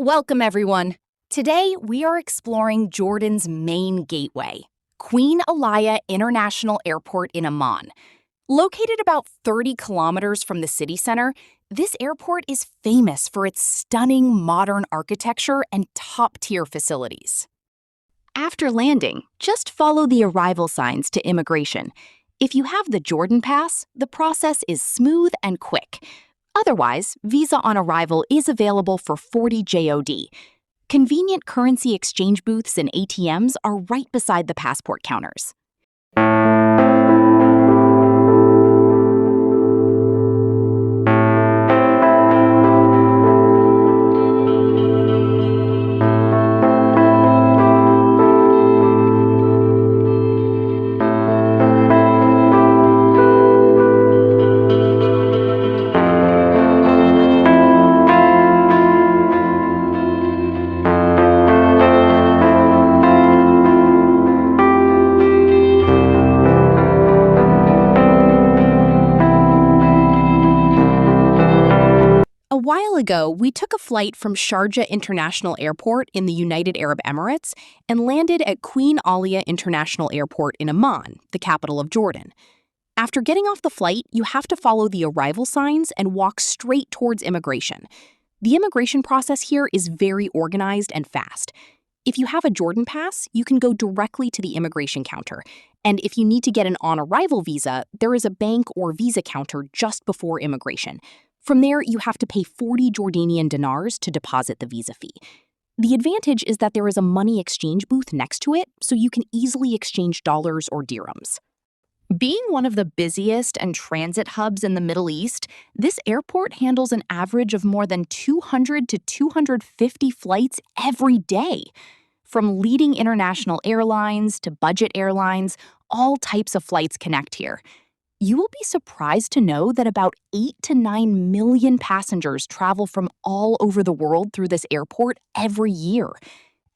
Welcome, everyone. Today, we are exploring Jordan's main gateway, Queen Alia International Airport in Amman. Located about 30 kilometers from the city center, this airport is famous for its stunning modern architecture and top-tier facilities. After landing, just follow the arrival signs to immigration. If you have the Jordan Pass, the process is smooth and quick. Otherwise, visa on arrival is available for 40 JOD. Convenient currency exchange booths and ATMs are right beside the passport counters. A while ago, we took a flight from Sharjah International Airport in the United Arab Emirates and landed at Queen Alia International Airport in Amman, the capital of Jordan. After getting off the flight, you have to follow the arrival signs and walk straight towards immigration. The immigration process here is very organized and fast. If you have a Jordan Pass, you can go directly to the immigration counter. And if you need to get an on-arrival visa, there is a bank or visa counter just before immigration. From there, you have to pay 40 Jordanian dinars to deposit the visa fee. The advantage is that there is a money exchange booth next to it, so you can easily exchange dollars or dirhams. Being one of the busiest and transit hubs in the Middle East, this airport handles an average of more than 200 to 250 flights every day. From leading international airlines to budget airlines, all types of flights connect here. You will be surprised to know that about 8 to 9 million passengers travel from all over the world through this airport every year.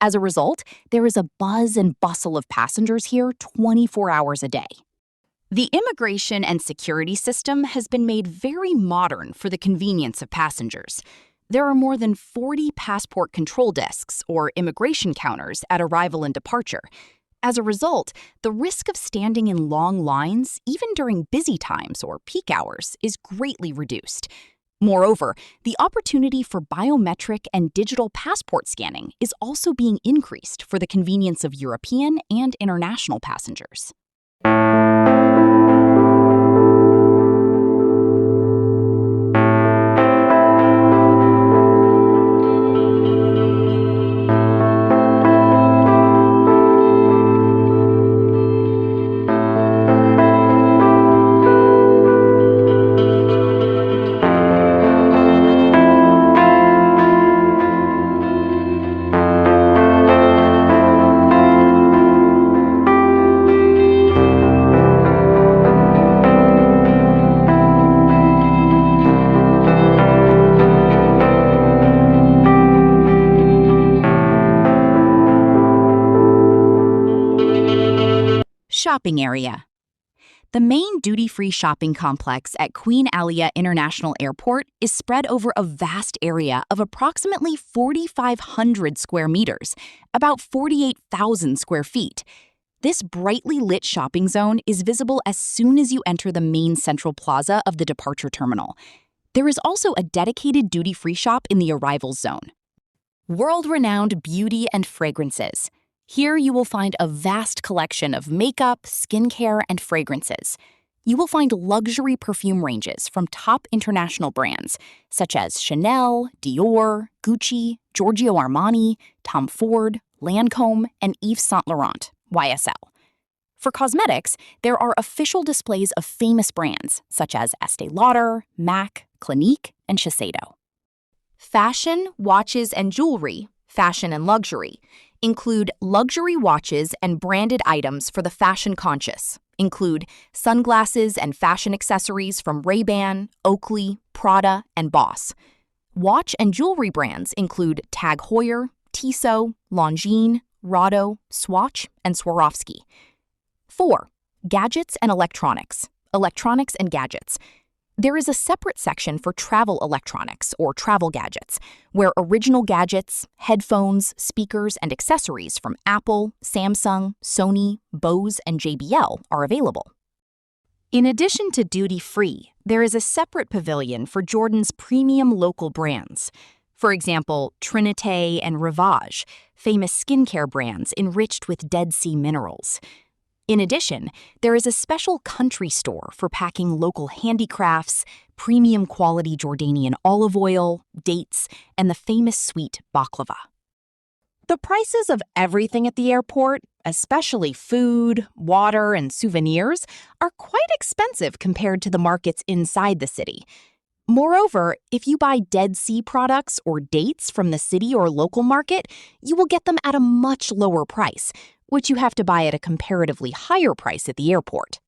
As a result, there is a buzz and bustle of passengers here 24 hours a day. The immigration and security system has been made very modern for the convenience of passengers. There are more than 40 passport control desks, or immigration counters, at arrival and departure. As a result, the risk of standing in long lines, even during busy times or peak hours, is greatly reduced. Moreover, the opportunity for biometric and digital passport scanning is also being increased for the convenience of European and international passengers. Shopping area. The main duty-free shopping complex at Queen Alia International Airport is spread over a vast area of approximately 4,500 square meters, about 48,000 square feet. This brightly lit shopping zone is visible as soon as you enter the main central plaza of the departure terminal. There is also a dedicated duty-free shop in the arrivals zone. World-renowned beauty and fragrances. Here you will find a vast collection of makeup, skincare, and fragrances. You will find luxury perfume ranges from top international brands such as Chanel, Dior, Gucci, Giorgio Armani, Tom Ford, Lancôme, and Yves Saint Laurent, YSL. For cosmetics, there are official displays of famous brands such as Estée Lauder, MAC, Clinique, and Shiseido. Fashion, watches, and jewelry, fashion and luxury, include luxury watches and branded items for the fashion-conscious, include sunglasses and fashion accessories from Ray-Ban, Oakley, Prada, and Boss. Watch and jewelry brands include Tag Heuer, Tissot, Longines, Rado, Swatch, and Swarovski. 4. Gadgets and electronics and gadgets. There is a separate section for travel electronics or travel gadgets, where original gadgets, headphones, speakers, and accessories from Apple, Samsung, Sony, Bose, and JBL are available. In addition to duty-free, there is a separate pavilion for Jordan's premium local brands. For example, Trinité and Rivage, famous skincare brands enriched with Dead Sea minerals. In addition, there is a special country store for packing local handicrafts, premium quality Jordanian olive oil, dates, and the famous sweet baklava. The prices of everything at the airport, especially food, water, and souvenirs, are quite expensive compared to the markets inside the city. Moreover, if you buy Dead Sea products or dates from the city or local market, you will get them at a much lower price, which you have to buy at a comparatively higher price at the airport.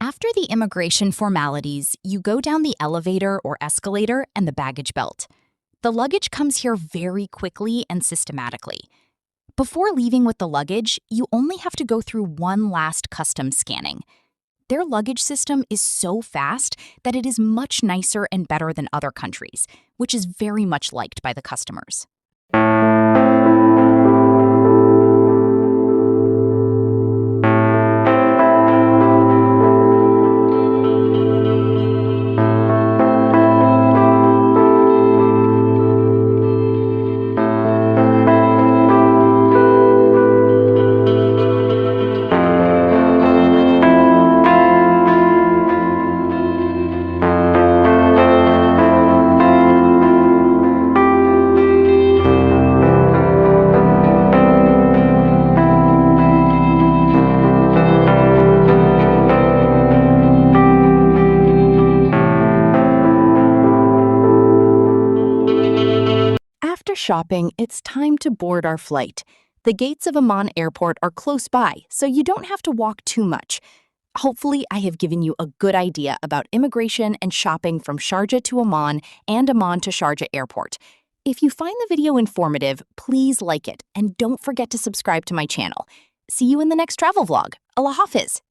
After the immigration formalities, you go down the elevator or escalator and the baggage belt. The luggage comes here very quickly and systematically. Before leaving with the luggage, you only have to go through one last customs scanning. Their luggage system is so fast that it is much nicer and better than other countries, which is very much liked by the customers. After shopping, it's time to board our flight. The gates of Amman Airport are close by, so you don't have to walk too much. Hopefully, I have given you a good idea about immigration and shopping from Sharjah to Amman and Amman to Sharjah Airport. If you find the video informative, please like it and don't forget to subscribe to my channel. See you in the next travel vlog. Allah Hafiz.